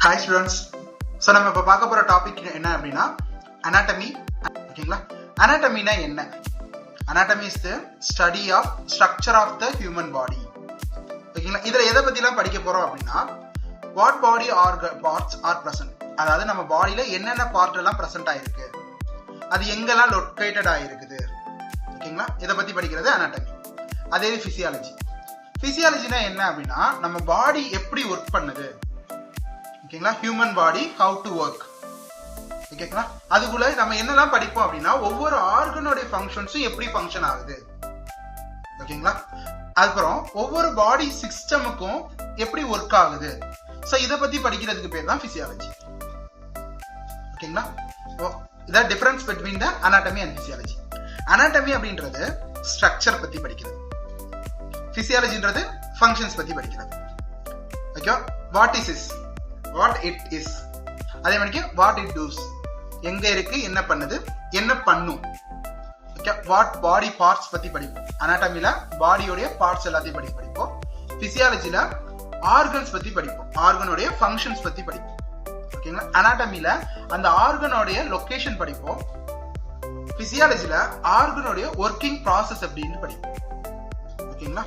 Hi students. So நம்ம இப்ப பார்க்க போற டாபிக் என்ன அப்படின்னா anatomy. ஓகேங்களா? anatomy னா என்ன? anatomy is the study of structure of the human body. ஓகேங்களா? இதுல எதை பத்திலாம் படிக்க போறோம் அப்படின்னா what body parts are present. அதாவது நம்ம பாடியில என்னென்ன பார்ட் எல்லாம் பிரசன்ட் ஆயிருக்கு, அது எங்கெல்லாம் லொக்கேட்டட் ஆயிருக்குது. ஓகேங்களா? இதை பத்தி படிக்கிறது anatomy. அதே physiology. physiologyனா என்ன அப்படின்னா நம்ம பாடி எப்படி ஒர்க் பண்ணுது. ஓகேங்களா? Human body how to work. ஓகேங்களா? அதுக்குள்ள நம்ம என்னெல்லாம் படிப்போம் அப்படின்னா ஒவ்வொரு ஆர்கனோட ஃபங்க்ஷன்ஸும் எப்படி ஃபங்க்ஷன் ஆகுது. ஓகேங்களா? அதுக்கப்புறம் ஒவ்வொரு பாடி சிஸ்டமுக்கும் எப்படி ஒர்க் ஆகுது. சோ இத பத்தி படிக்கிறதுக்கு பேர் தான் பிசியாலஜி. ஓகேங்களா? இதான் difference between the anatomy and physiology. anatomy அப்படின்றது ஸ்ட்ரக்சர் பத்தி படிக்கிறது, பிசியாலஜின்றது ஃபங்க்ஷன்ஸ் பத்தி படிக்கிறது. Okay, what is is, what it is, அதே மாதிரி வாட் இட் டூஸ், எங்க இருக்கு, என்ன பண்ணுது, என்ன பண்ணும். ஓகே, வாட் பாடி பார்ட்ஸ் பத்தி படிப்போம். அனாட்டமில பாடியோட பார்ட்ஸ் எல்லாத்தையும் படிப்போம். பிசியாலஜில ஆர்கன்ஸ் பத்தி படிப்போம், ஆர்கனோட ஃபங்க்ஷன்ஸ் பத்தி படிப்போம். ஓகேங்களா? அனாட்டமில அந்த ஆர்கனோட லொகேஷன் படிப்போம். பிசியாலஜில ஆர்கனோட ஒர்க்கிங் ப்ராசஸ் அப்படின்னு படிப்போம். ஓகேங்களா?